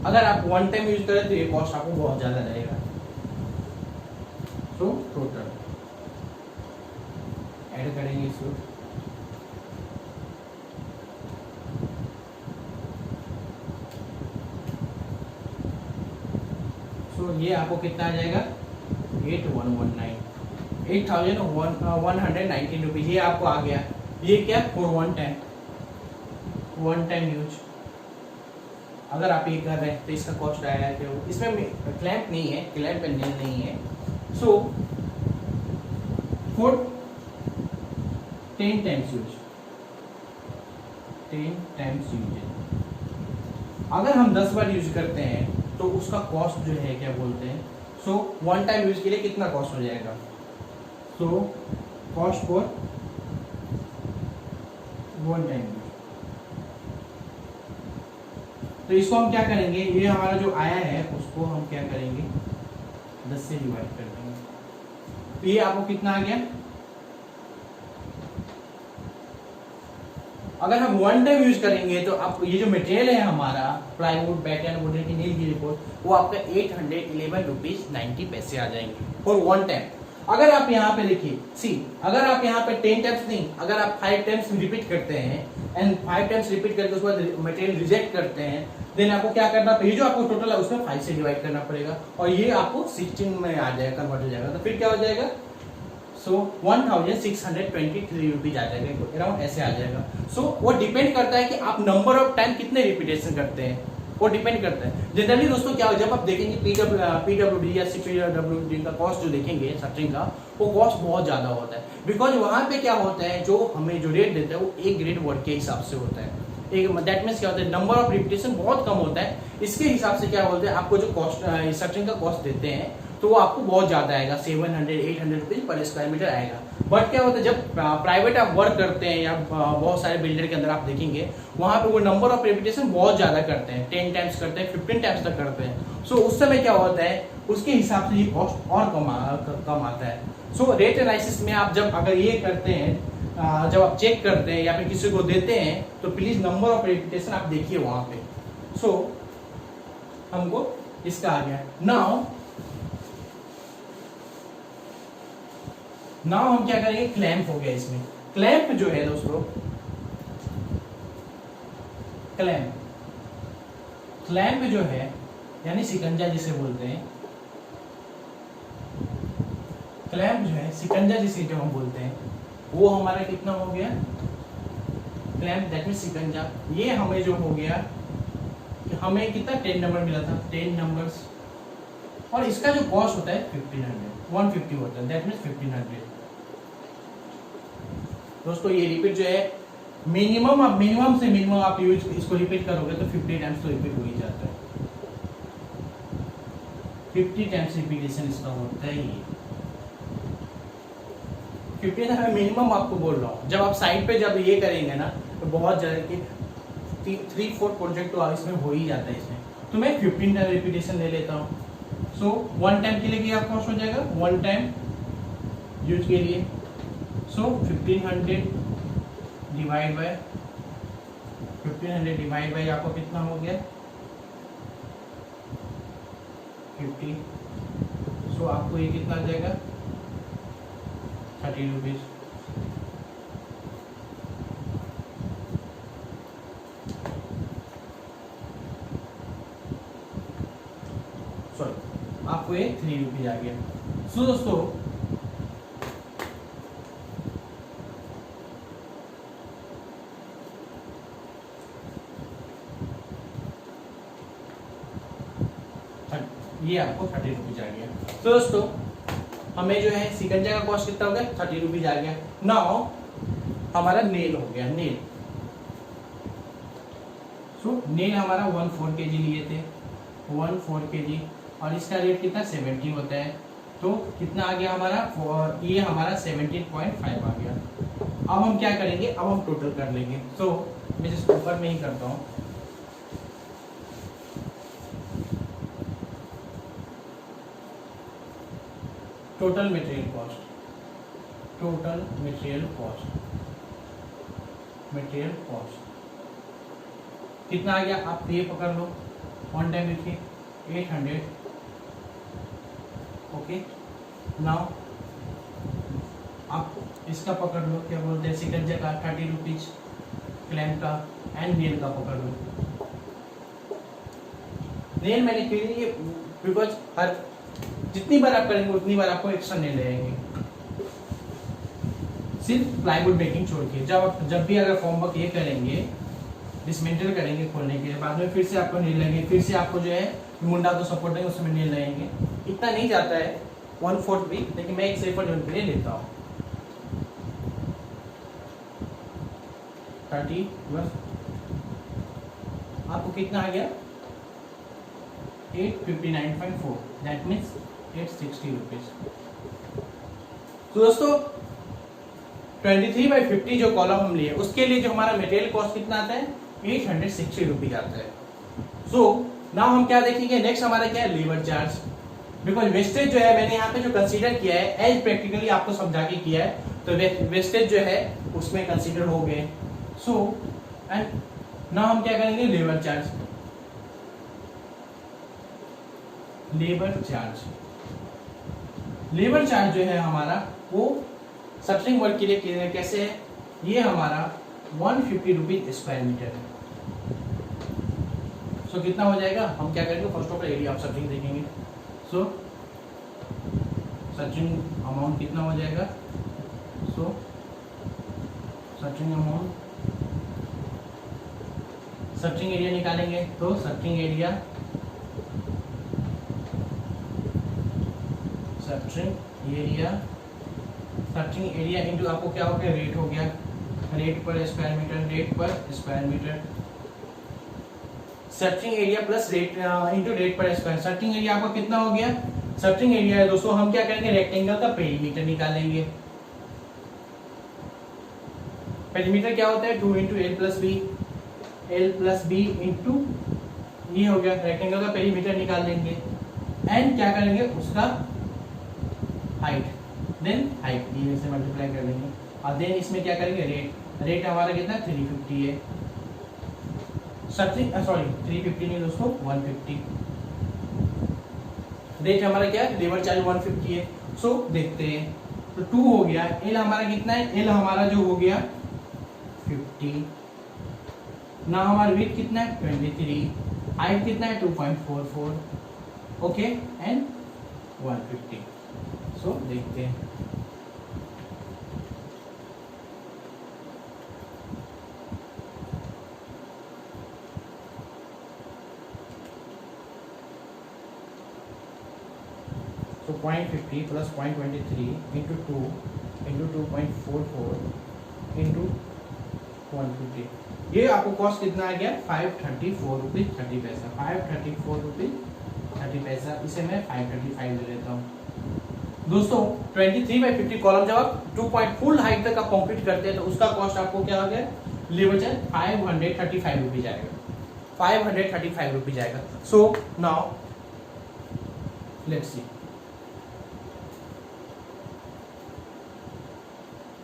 [SPEAKER 1] अगर आप वन टाइम यूज करें तो ये कॉस्ट आपको बहुत ज्यादा रहेगा। सो टोटल ऐड करेंगे इसको, सो ये आपको कितना आ जाएगा 8,119 रुपीज, ये आपको आ गया। ये क्या फॉर वन टाइम यूज। अगर आप ये कर रहे हैं तो इसका कॉस्ट आया है, इसमें क्लैंप नहीं है, क्लैंप एंड नेल नहीं है। So for 10 times use, 10 times use, अगर हम 10 बार यूज करते हैं तो उसका कॉस्ट जो है क्या बोलते हैं, सो वन टाइम यूज के लिए कितना कॉस्ट हो जाएगा। So cost for one time use, तो तो इसको हम क्या करेंगे, ये हमारा जो आया है उसको हम क्या करेंगे 10 से डिवाइड कर देंगे। तो ये आपको कितना आ गया, अगर हम वन टाइम यूज करेंगे तो आप ये जो मटेरियल है हमारा प्लाईवुड बैटन वुडन की नील की रिपोर्ट वो आपका 811 रुपीज 90 पैसे आ जाएंगे फॉर वन टाइम। अगर आप यहाँ पे देखिए सी, अगर आप यहाँ पे 10 टाइम्स नहीं, अगर आप 5 टाइम्स रिपीट करते हैं एंड 5 टाइम्स रिपीट करके उसके बाद मटेरियल रिजेक्ट करते हैं, देन आपको क्या करना पड़ेगा, जो आपको टोटल है उसमें 5 से डिवाइड करना पड़ेगा और ये आपको 16 में आ जाएगा, कन्वर्ट हो जाएगा। तो फिर क्या हो जाएगा, सो 1623 रुपीज आ जाएगा, अराउंड ऐसे आ जाएगा। सो वो डिपेंड करता है कि आप नंबर ऑफ टाइम कितने रिपीटेशन करते हैं, वो डिपेंड करता है। जनरली दोस्तों क्या हो, जब आप देखेंगे पीडब्ल्यूडी या सीपीडब्ल्यूडी का कॉस्ट जो देखेंगे शटरिंग का, वो कॉस्ट बहुत ज्यादा होता है, बिकॉज वहां पे क्या होता है, जो हमें जो रेट देता है वो एक ग्रेड वर्क के हिसाब से होता है। एक दैट मीन्स क्या होता है, नंबर ऑफ रिपीटेशन बहुत कम होता है, इसके हिसाब से क्या बोलते हैं आपको जो कॉस्ट शटरिंग का कॉस्ट देते हैं तो वो आपको बहुत ज्यादा आएगा, 700-800 रुपीज पर स्क्वायर मीटर आएगा। बट क्या होता है, जब प्राइवेट आप वर्क करते हैं या बहुत सारे बिल्डर के अंदर आप देखेंगे वहां पे वो नंबर ऑफ रिपीटेशन बहुत ज्यादा करते हैं, 10 टाइम्स करते हैं, 15 टाइम्स तक करते हैं। सो उस समय क्या होता है, उसके हिसाब से ये कॉस्ट और कम आता है। सो रेट एनालिसिस में आप जब अगर ये करते हैं, जब आप चेक करते हैं या फिर किसी को देते हैं तो प्लीज नंबर ऑफ रिपीटेशन आप देखिए वहां पे। सो हमको इसका आ गया। नाउ हम क्या करेंगे, क्लैंप हो गया इसमें। क्लैंप जो है दोस्तों, क्लैंप जो है यानी सिकंजा जिसे बोलते हैं, क्लैंप जो है सिकंजा जिसे जो हम बोलते हैं, वो हमारा कितना हो गया, क्लैंप दैट मीन सिकंजा, ये हमें जो हो गया कि हमें कितना 10 नंबर मिला था, 10 नंबर्स, और इसका जो कॉस्ट होता है 150 होता है, दैट मीन्स 1500। दोस्तों ये रिपीट जो है मिनिमम से मिनिमम आप यूज इसको रिपीट करोगे तो 50 टाइम्स तो रिपीट हो ही जाता है, 50 टाइम्स रिपीटेशन इसका होता है। ये 50 है मिनिमम, आपको बोल रहा हूँ। जब आप साइड पे जब ये करेंगे ना तो बहुत ज्यादा कि 3-4 प्रोजेक्ट तो इसमें हो ही जाता है इसमें, तो मैं 15 टाइम रिपीटेशन ले लेता हूँ। सो वन टाइम के लिए क्या कॉस्ट हो जाएगा, वन टाइम यूज के लिए, सो 1500 डिवाइड बाय आपको कितना हो गया 50। सो आपको ये कितना आ जाएगा 30 रुपीज। सॉरी आपको ये 3 रुपीज आ गया। सो दोस्तों ये आपको 30 रुपीज आ गया। तो दोस्तों हमें जो है सिकंजा का कॉस्ट कितना हो गया 30 रुपीज आ गया। नाउ हमारा नेल हो गया, नेल। सो नेल हमारा 1/4 kg लिए थे, 1/4 kg, और इसका रेट कितना 70 होता है, तो कितना आ गया हमारा, और ये हमारा 17.5 आ गया। अब हम क्या करेंगे, अब हम टोटल कर लेंगे। सो मैं इसको ऊपर में ही करता हूँ। टोटल मटेरियल कॉस्ट कितना आ गया, आप ये पकड़ लो, वन टाइम देखिए 800। ओके, नाउ आप इसका पकड़ लो, क्या बोलते हैं सिकंजा का 30 रुपीज, क्लैंप का एंड नेल का पकड़ लो। नेल मैंने क्यों नहीं, बिकॉज हर जितनी बार आप करेंगे उतनी बार आपको एक्स्ट्रा नेल रहेंगे, सिर्फ प्लाईवुड मेकिंग छोड़ के। जब भी अगर फॉर्म वर्क ये करेंगे, डिसमेंटल करेंगे खोलने के बाद में, फिर से आपको नेल लगेंगे, फिर से आपको जो है मुंडा को सपोर्ट देंगे उसमें नेल लगेंगे। इतना नहीं जाता है 1/4 भी, लेकिन मैं एक सेफर जोन के लिए लेता हूँ 30 बस। आपको कितना आ गया 859.4, दैट मीन्स 860 रुपीज। तो दोस्तों 23/50 जो कॉलम हम लिए उसके लिए जो हमारा मटेरियल कॉस्ट कितना आता है 860 रुपीज आता है। सो नाउ हम क्या देखेंगे, नेक्स्ट हमारा क्या है, लेबर चार्ज। बिकॉज वेस्टेज जो है मैंने यहाँ पे जो कंसीडर किया है एज प्रैक्टिकली आपको समझा के किया है, तो वेस्टेज जो है उसमें कंसीडर हो गए। सो एंड नाउ हम क्या करेंगे, labour charge. Labour charge, labour charge जो है हमारा वो सबस्ट्रिंग वर्क के लिए कैसे है, ये हमारा 150 रुपीज स्क्वायर मीटर है। सो कितना हो जाएगा, हम क्या करेंगे, first of all area of substring देखेंगे। सो सबस्ट्रिंग अमाउंट कितना हो जाएगा, so substring amount, substring area निकालेंगे तो substring area, substring area into आपको क्या हो गया, रेट हो गया, rate per square metre, rate per square metre, substring area plus rate into rate per square. Substring area आपका कितना हो गया, सबस्ट्रिंग एरिया है दोस्तों, हम क्या करेंगे, रेक्टेंगल का पेरीमीटर निकालेंगे। पेरीमीटर क्या होता है, 2 into L plus B into, ये हो गया रेक्टेंगल का पेरीमीटर निकाल लेंगे। एंड क्या करेंगे, उसका हाइट, देन हाइट ये से मल्टीप्लाई कर देंगे, और देन इसमें क्या करेंगे, रेट, रेट हमारा कितना 350 है, सबस्ट्रिंग सॉरी 350 नहीं दोस्तों 150, रेट हमारा क्या है, लेबर चार्ज 150 है। सो देखते हैं, तो 2 हो गया, एल हमारा कितना है, एल हमारा जो हो गया 50, ना हमारा वेट कितना है 23, हाइट कितना है 2.44, ओके एंड 150। सो देखते हैं, so 0.50 plus 0.23 into 2 into 2.44 into 150, ये आपको कॉस्ट कितना आ गया 534 रुपीज 30 पैसा, 534 रुपीज 30 पैसा, इसे मैं 535 ले लेता हूँ दोस्तों। 23/50 कॉलम जब आप 2 पॉइंट फुल हाइट तक आप कंप्लीट करते हैं तो उसका कॉस्ट आपको क्या हो गया, लेबर चार्ज 535 रुपीज आएगा, 535 रुपीज आएगा। सो नाउ लेट्स सी,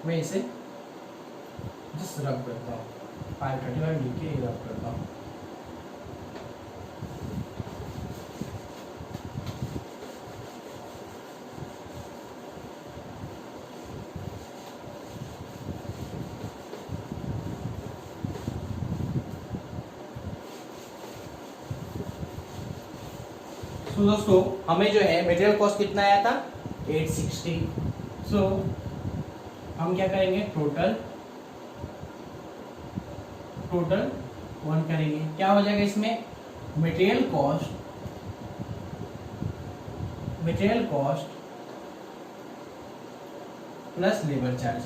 [SPEAKER 1] मैं इसे जस्ट रब करता हूँ, 535 लिख के रब करता हूँ। तो दोस्तों हमें जो है मटेरियल कॉस्ट कितना आया था 860। सो हम क्या करेंगे, टोटल 1 करेंगे, क्या हो जाएगा इसमें, material cost plus labour charge,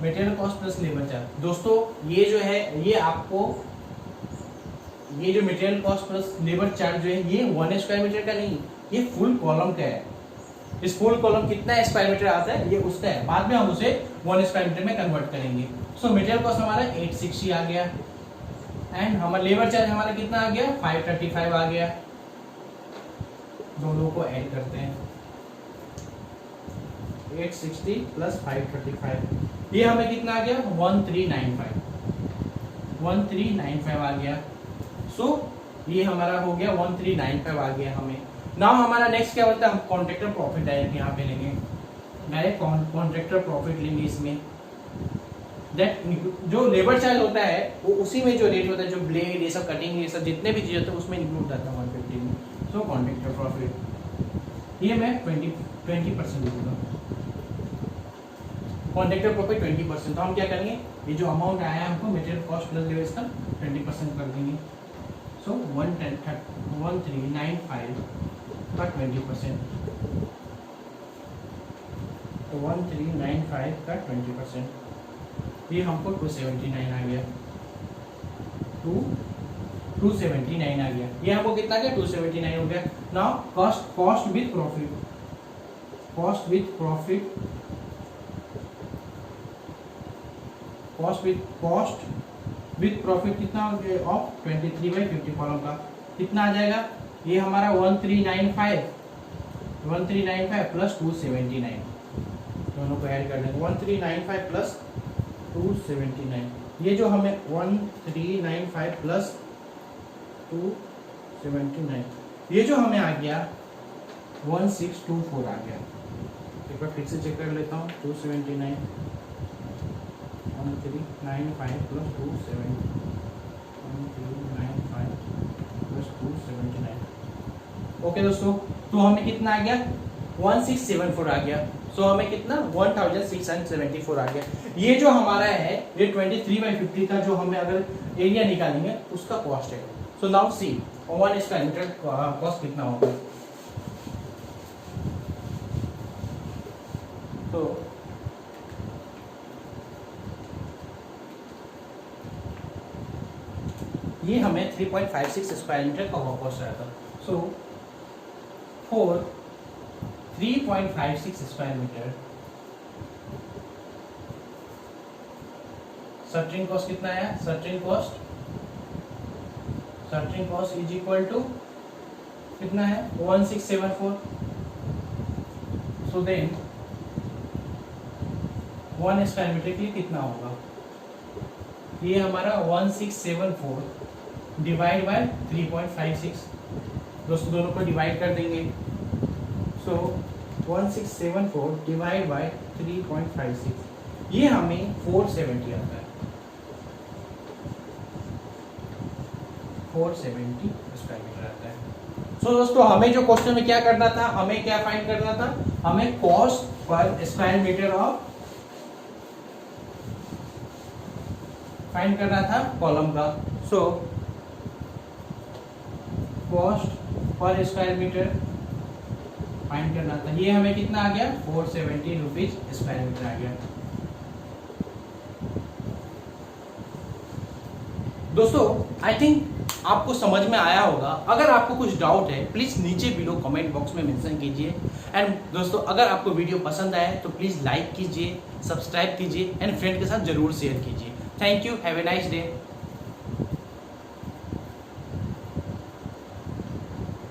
[SPEAKER 1] material cost plus labour charge. दोस्तों ये जो है, ये आपको ये जो material cost plus labour charge जो है ये 1 स्क्वायर मीटर का नहीं, ये फुल कॉलम का है। इस फुल कॉलम कितना स्क्वायर मीटर आता है ये उसका है, बाद में हम उसे 1 स्क्वायर मीटर में कन्वर्ट करेंगे। सो मटेरियल कॉस्ट हमारा 860 आ गया, एंड हमारा लेबर चार्ज हमारा कितना आ गया 535 आ गया। दोनों को ऐड करते हैं, 860 प्लस 535, ये हमें कितना आ गया 1395 आ गया। सो ये हमारा हो गया 1395 आ गया हमें। नाउ हमारा नेक्स्ट क्या बनता है, हम कॉन्ट्रैक्टर प्रॉफिट डायरेक्ट यहाँ पे लेंगे, डायरेक्ट कॉन्ट्रैक्टर प्रॉफिट लेंगे इसमें। दैट जो लेबर चार्ज होता है वो उसी में जो रेट होता है, जो ब्लेड ये सब कटिंग ये सब जितने भी चीज होते हैं उसमें इंक्लूड रहता है 150 में। सो कॉन्ट्रैक्टर प्रॉफिट ये मैं 20% दूंगा, कॉन्ट्रैक्टर प्रॉफिट 20%। तो हम क्या करेंगे, ये जो अमाउंट आया है हमको मटेरियल कॉस्ट प्लस लेबर इसका 20% कर देंगे। सो 1395 का 20%, तो 1395 का 20%, ये हमको 279 आ गया, 279 आ गया। ये हमको कितना गया 279 हो गया। Now cost with profit cost with profit कितना हो गया ऑफ 23/50 कॉलम का कितना आ जाएगा, ये हमारा 1395 प्लस 279, दोनों को ऐड कर देंगे 1395 प्लस 279, ये जो हमें 1395 प्लस 279 ये जो हमें आ गया 1624 आ गया। एक बार फिर से चेक कर लेता हूँ 279 1395 प्लस 279 ओके दोस्तों, तो हमें कितना आ गया 1674 आ गया। सो हमें कितना 1674 आ गया। ये जो हमारा है ये 23/50 का जो हमें अगर एरिया निकालेंगे उसका कॉस्ट है। So now C 1 square metre cost कितना होगा। तो ये हमें 3.56 स्क्वायर मीटर का कॉस्ट आया था। So for 3.56 square metre shuttering cost कितना आया, shuttering cost is equal to कितना है 1674। सो देन 1 स्क्वायर मीटर के लिए कितना होगा, ये हमारा 1674 डिवाइड बाय 3.56, दोस्तों दोनों को डिवाइड कर देंगे। सो 1674 डिवाइड बाय 3.56 ये हमें 470 आता है, 470 स्क्वायर मीटर आता है। सो दोस्तों हमें जो क्वेश्चन में क्या करना था, हमें क्या फाइंड करना था, हमें cost per square metre of find करना था कॉलम का। So cost per square metre find करना था, ये हमें कितना आ गया 470 रुपीज स्क्वायर मीटर आ गया। दोस्तों आई थिंक आपको समझ में आया होगा। अगर आपको कुछ डाउट है प्लीज नीचे वीडियो कमेंट बॉक्स में मेंशन कीजिए। एंड दोस्तों अगर आपको वीडियो पसंद आए तो प्लीज लाइक कीजिए, सब्सक्राइब कीजिए एंड फ्रेंड के साथ जरूर शेयर कीजिए। Thank you, have a nice day.